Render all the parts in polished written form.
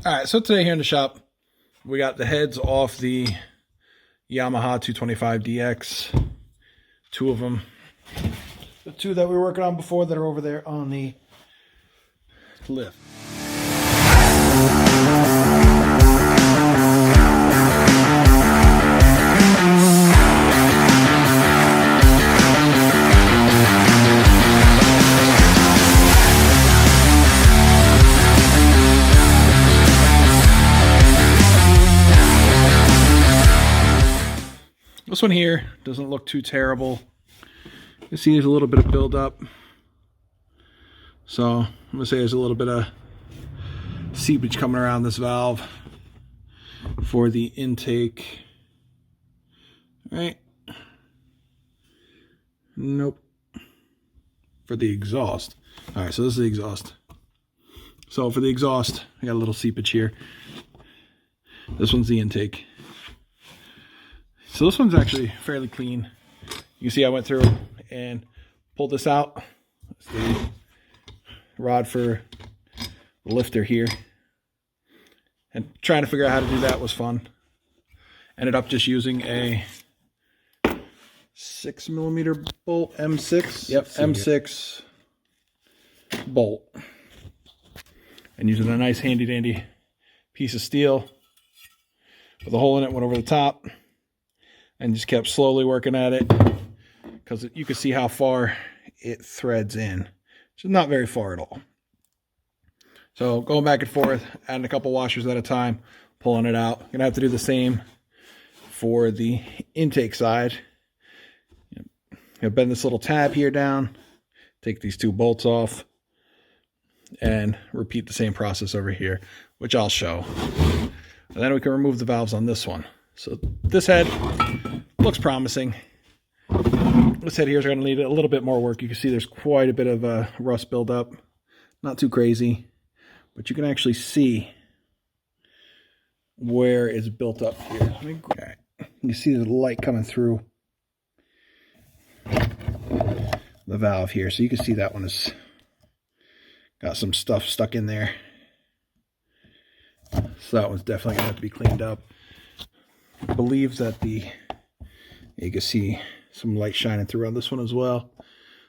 All right, so today here in the shop, we got the heads off the Yamaha 225DX, two of them. The two that we were working on before that are over there on the lift. This one here doesn't look too terrible. You see there's a little bit of buildup. So I'm gonna say there's a little bit of seepage coming around this valve for the intake. Right? Nope. For the exhaust. All right, so this is the exhaust. So for the exhaust, I got a little seepage here. This one's the intake. So this one's actually fairly clean. You can see I went through and pulled this out. It's the rod for the lifter here. And trying to figure out how to do that was fun. Ended up just using a 6mm bolt, M6. Yep, M6 bolt. And using a nice handy dandy piece of steel with a hole in it, went over the top. And just kept slowly working at it because you can see how far it threads in, which is not very far at all. So going back and forth, adding a couple washers at a time, pulling it out. Gonna have to do the same for the intake side. Bend this little tab here down, take these two bolts off, and repeat the same process over here, which I'll show. And then we can remove the valves on this one. So this head looks promising. This head here is going to need a little bit more work. You can see there's quite a bit of rust buildup. Not too crazy, but you can actually see where it's built up here. You see the light coming through the valve here. So you can see that one has got some stuff stuck in there. So that one's definitely going to have to be cleaned up. I believe that you can see some light shining through on this one as well.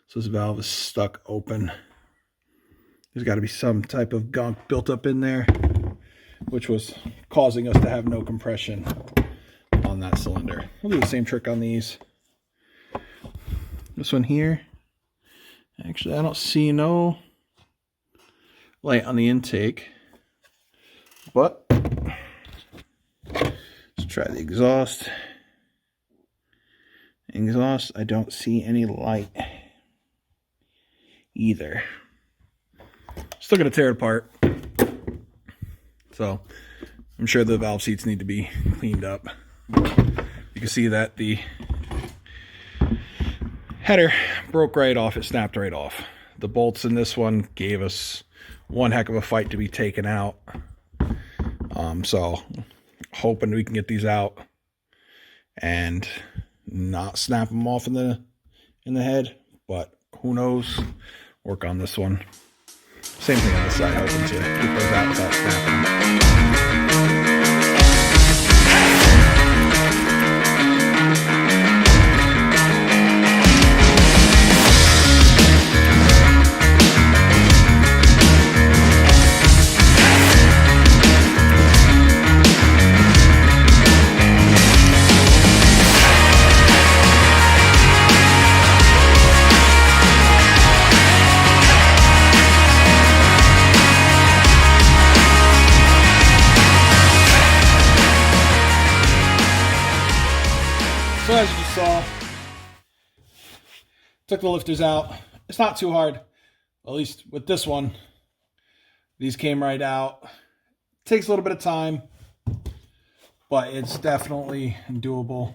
So this valve is stuck open. There's got to be some type of gunk built up in there, which was causing us to have no compression on that cylinder. We'll do the same trick on these. This one here, actually I don't see no light on the intake, but try the exhaust. Exhaust, I don't see any light either. Still gonna tear it apart. So I'm sure the valve seats need to be cleaned up. You can see that the header broke right off. It snapped right off. The bolts in this one gave us one heck of a fight to be taken out. So hoping we can get these out and not snap them off in the head, but who knows. Work on this one. Same thing on this side, hoping to get those out without snapping. So as you just saw, took the lifters out. It's not too hard, at least with this one. These came right out. Takes a little bit of time, but it's definitely doable.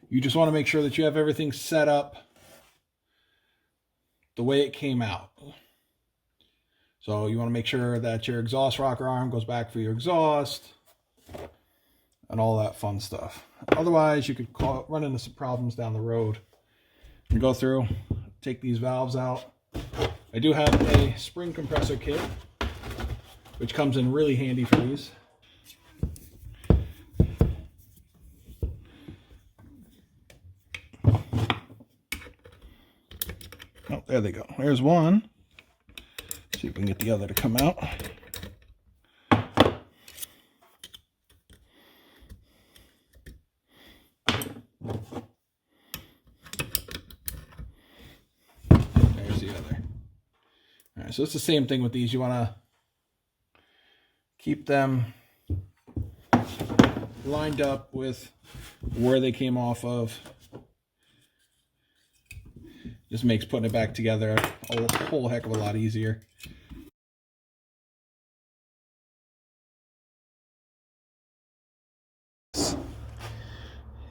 You just want to make sure that you have everything set up the way it came out. So you want to make sure that your exhaust rocker arm goes back for your exhaust and all that fun stuff. Otherwise, you could run into some problems down the road. And go through, take these valves out. I do have a spring compressor kit, which comes in really handy for these. Oh, there they go. There's one. See if we can get the other to come out. There's the other. All right, so it's the same thing with these. You want to keep them lined up with where they came off of. Just makes putting it back together a whole heck of a lot easier.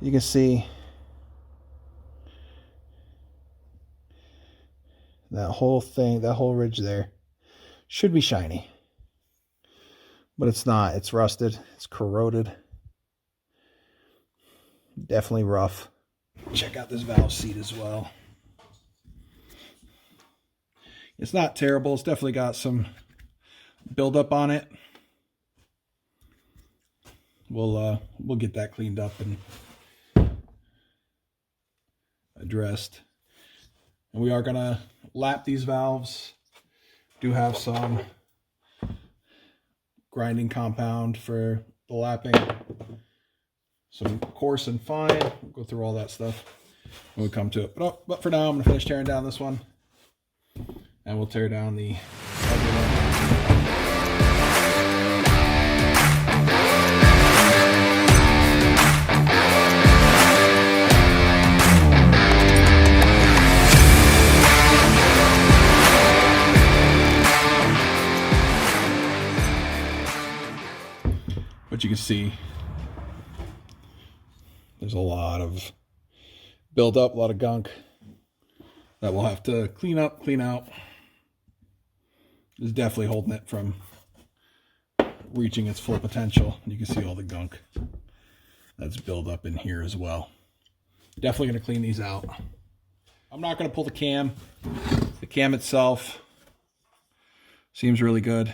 You can see that whole thing, that whole ridge there should be shiny, but it's not. It's rusted, it's corroded, definitely rough. Check out this valve seat as well. It's not terrible. It's definitely got some buildup on it. We'll get that cleaned up and addressed. And we are gonna lap these valves. Do have some grinding compound for the lapping. Some coarse and fine. We'll go through all that stuff when we come to it. But for now, I'm gonna finish tearing down this one. And we'll tear down the other one. But you can see there's a lot of buildup, a lot of gunk that we'll have to clean up, clean out. Is definitely holding it from reaching its full potential. You can see all the gunk that's built up in here as well. Definitely going to clean these out. I'm not going to pull the cam. The cam itself seems really good.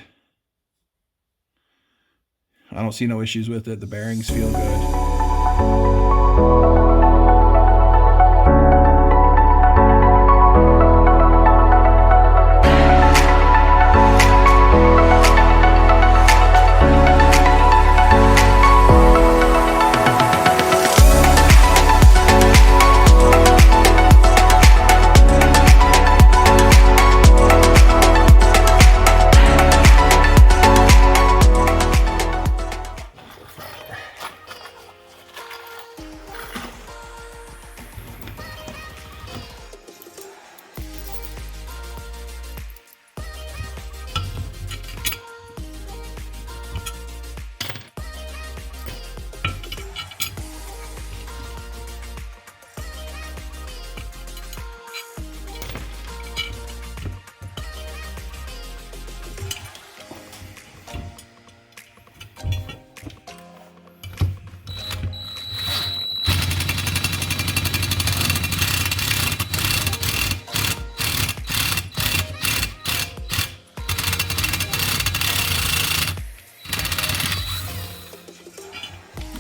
I don't see no issues with it. The bearings feel good.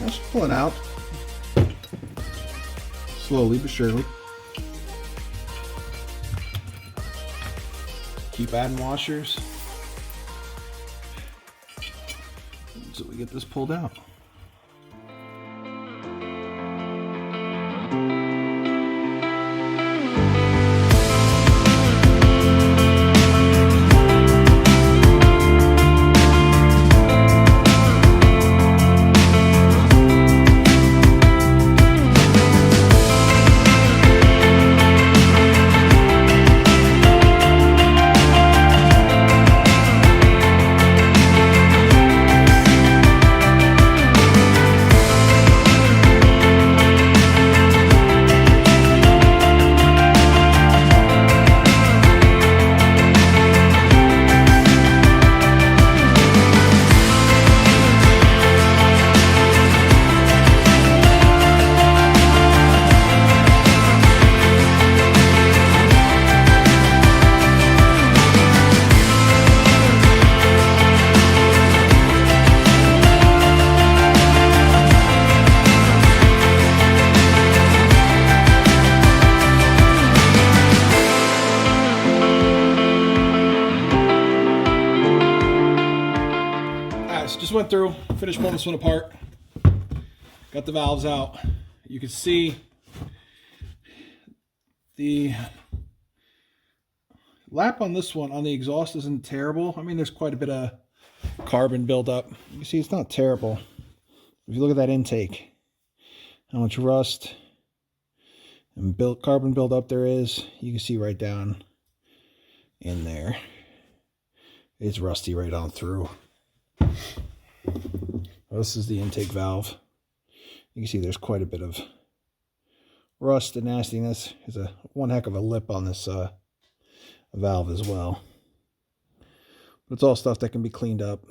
Just pulling out slowly but surely. Keep adding washers so we get this pulled out. Alright, so just went through, finished pulling this one apart. Got the valves out. You can see the lap on this one on the exhaust isn't terrible. I mean, there's quite a bit of carbon buildup. You see, it's not terrible. If you look at that intake, how much rust and carbon buildup there is, you can see right down in there. It's rusty right on through. This is the intake valve. You can see there's quite a bit of rust and nastiness. There's one heck of a lip on this valve as well. But it's all stuff that can be cleaned up,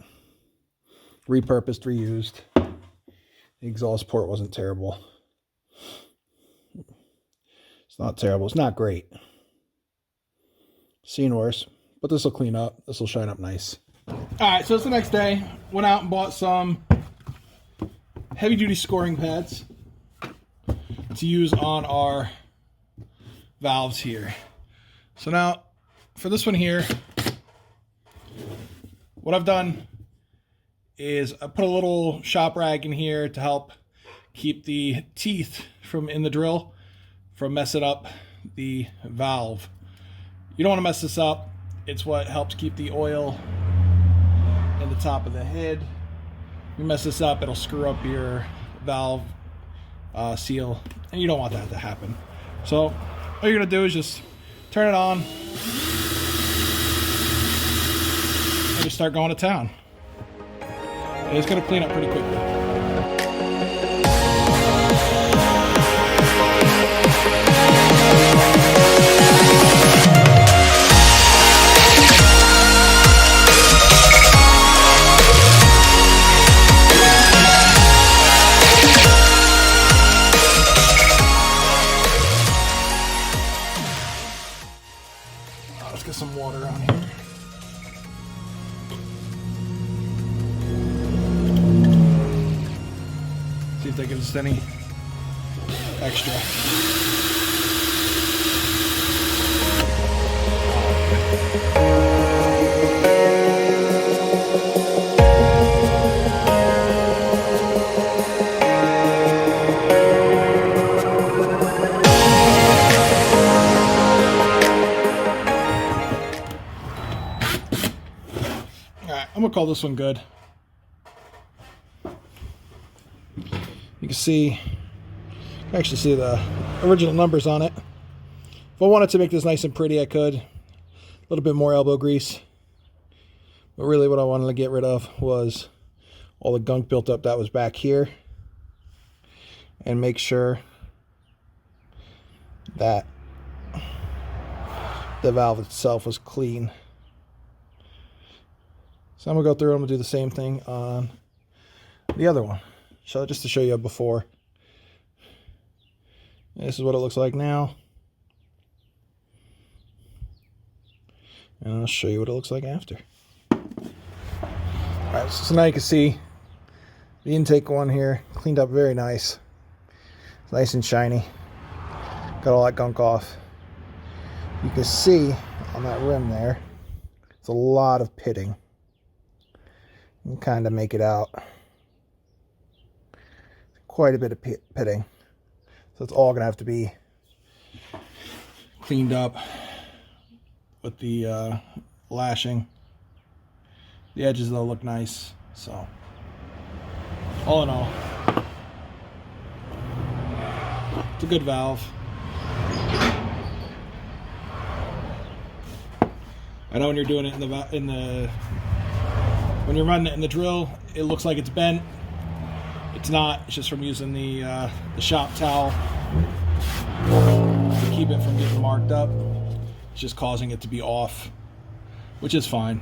repurposed, reused. The exhaust port wasn't terrible. It's not terrible. It's not great. Seen worse, but this will clean up. This will shine up nice. All right, so it's the next day. Went out and bought some heavy-duty scoring pads to use on our valves here. So now, for this one here, what I've done is I put a little shop rag in here to help keep the teeth in the drill from messing up the valve. You don't want to mess this up. It's what helps keep the oil in the top of the head. If you mess this up, it'll screw up your valve seal, and you don't want that to happen. So all you're gonna do is just turn it on and just start going to town. And it's gonna clean up pretty quickly. Let's get some water on here. See if they give us any extra. I'm gonna call this one good. You can see, actually see the original numbers on it. If I wanted to make this nice and pretty, I could. A little bit more elbow grease. But really what I wanted to get rid of was all the gunk built up that was back here. And make sure that the valve itself was clean. So I'm going to go through, I'm going to do the same thing on the other one. So just to show you before. This is what it looks like now. And I'll show you what it looks like after. Alright, so now you can see the intake one here, cleaned up very nice. It's nice and shiny. Got all that gunk off. You can see on that rim there, it's a lot of pitting. You can kind of make it out. Quite a bit of pitting. So it's all going to have to be cleaned up with the lashing. The edges though look nice. So all in all, it's a good valve. I know when you're doing it when you're running it in the drill, it looks like it's bent. It's not. It's just from using the shop towel to keep it from getting marked up. It's just causing it to be off, which is fine.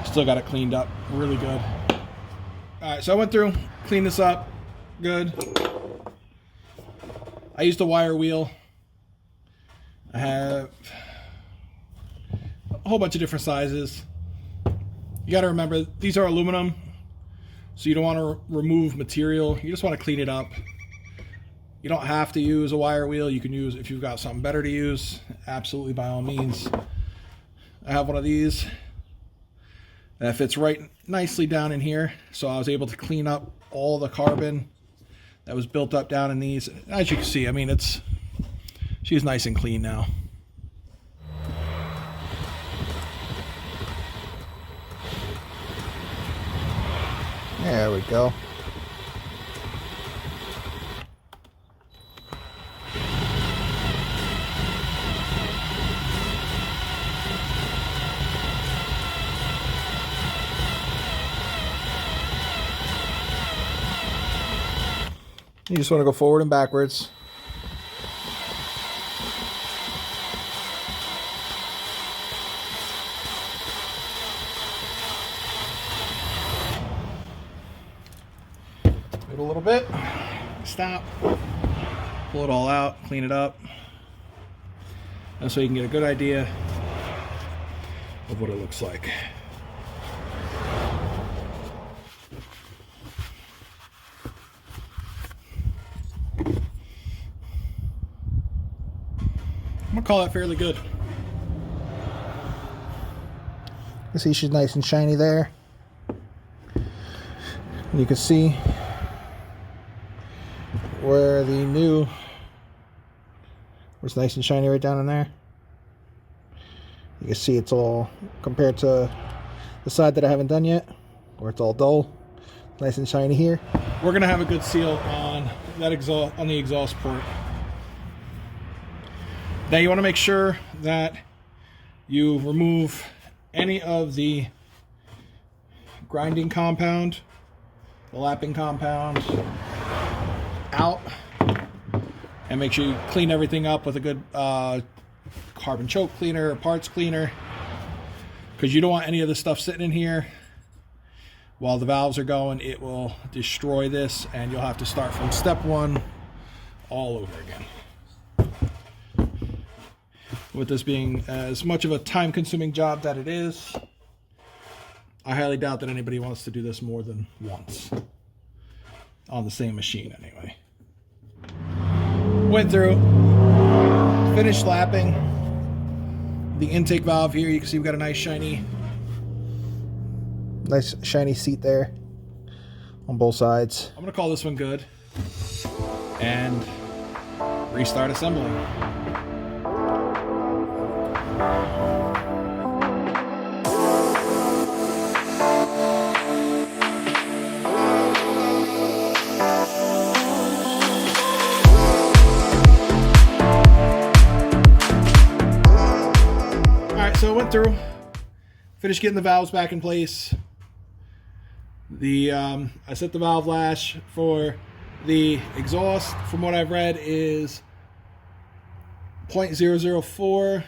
Still got it cleaned up really good. Alright, so I went through, cleaned this up, good. I used a wire wheel. I have a whole bunch of different sizes. You got to remember, these are aluminum, so you don't want to remove material. You just want to clean it up. You don't have to use a wire wheel. You can use, if you've got something better to use, absolutely by all means. I have one of these. That fits right nicely down in here. So I was able to clean up all the carbon that was built up down in these. As you can see, I mean, she's nice and clean now. There we go. You just want to go forward and backwards. Do it a little bit. Stop. Pull it all out. Clean it up. And so you can get a good idea of what it looks like. I'm gonna call that fairly good. You see she's nice and shiny there. You can see where the new was nice and shiny right down in there. You can see it's all compared to the side that I haven't done yet, where it's all dull. Nice and shiny here. We're gonna have a good seal on that exhaust, on the exhaust port. Now you want to make sure that you remove any of the grinding compound, the lapping compound out, and make sure you clean everything up with a good carbon choke cleaner or parts cleaner, because you don't want any of the stuff sitting in here while the valves are going. It will destroy this and you'll have to start from step one all over again. With this being as much of a time-consuming job that it is, I highly doubt that anybody wants to do this more than once on the same machine anyway. Went through, finished lapping the intake valve here. You can see we've got a nice shiny seat there on both sides. I'm gonna call this one good and restart assembling. So I went through, finished getting the valves back in place. I set the valve lash for the exhaust, from what I've read, is 0.004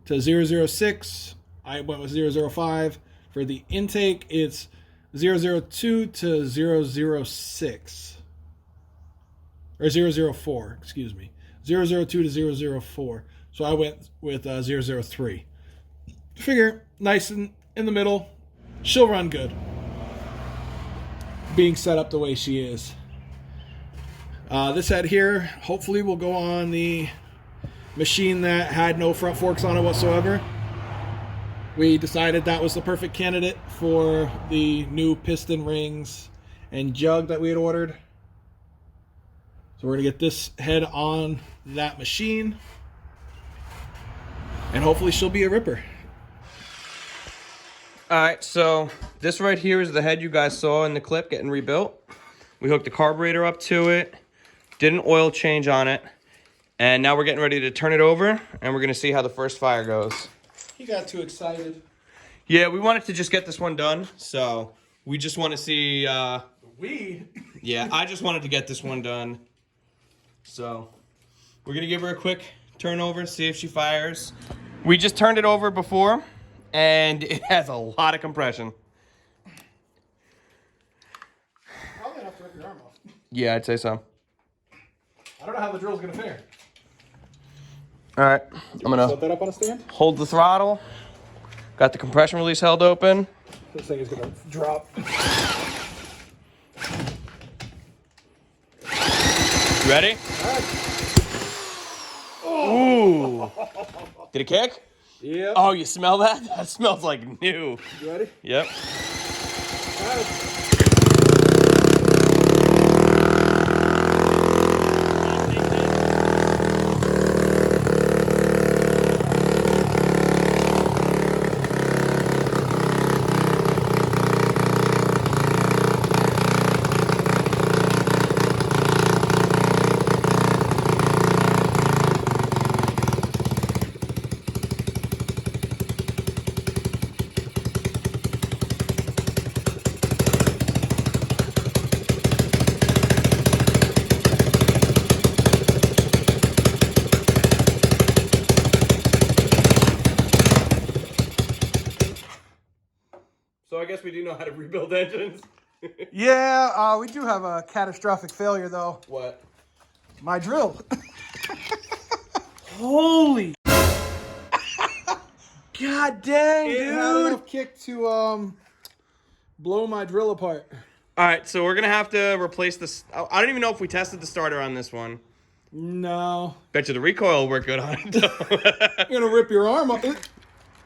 to 006. I went with 005. For the intake, it's 002 to 006. Or 004, excuse me. 002 to 004. So I went with 003. Figure nice and in the middle. She'll run good, being set up the way she is. This head here hopefully will go on the machine that had no front forks on it whatsoever. We decided that was the perfect candidate for the new piston rings and jug that we had ordered. So we're gonna get this head on that machine, and hopefully she'll be a ripper. Alright, so this right here is the head you guys saw in the clip getting rebuilt. We hooked the carburetor up to it, did an oil change on it, and now we're getting ready to turn it over, and we're going to see how the first fire goes. He got too excited. Yeah, we wanted to just get this one done, so we just want to see... Yeah, I just wanted to get this one done. So, we're going to give her a quick turnover, see if she fires. We just turned it over before, and it has a lot of compression. Probably enough to rip your arm off. Yeah, I'd say so. I don't know how the drill's gonna fare. All right, I'm gonna set that up on a stand. Hold the throttle. Got the compression release held open. This thing is gonna drop. You ready? All right. Ooh. Did it kick? Yep. Oh, you smell that? That smells like new. You ready? Yep. So I guess we do know how to rebuild engines. Yeah, we do have a catastrophic failure though. What? My drill. Holy! God dang, It had enough kick to blow my drill apart. All right, so we're gonna have to replace this. I don't even know if we tested the starter on this one. No. Bet you the recoil will work good on it. You're gonna rip your arm up.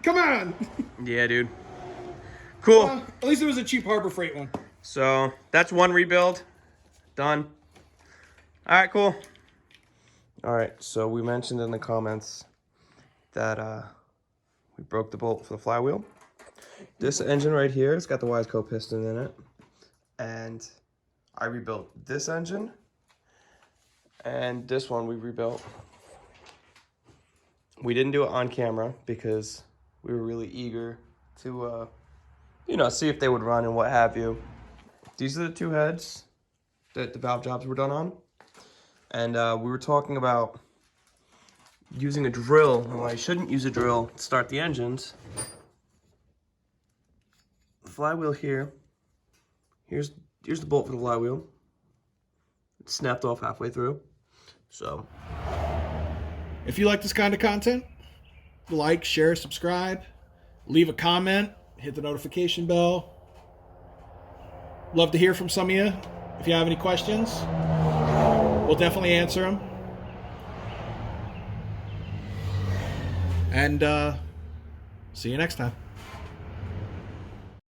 Come on. Yeah, dude. Cool. At least it was a cheap Harbor Freight one. So that's one rebuild. Done. All right, cool. All right, so we mentioned in the comments that we broke the bolt for the flywheel. This engine right here, it's got the Wiseco piston in it. And I rebuilt this engine. And this one we rebuilt. We didn't do it on camera because we were really eager to, see if they would run and what have you. These are the two heads that the valve jobs were done on. And we were talking about using a drill. Well, I shouldn't use a drill to start the engines. Flywheel here. Here's the bolt for the flywheel. It snapped off halfway through. So, if you like this kind of content, like, share, subscribe, leave a comment, hit the notification bell. Love to hear from some of you. If you have any questions, we'll definitely answer them. And see you next time.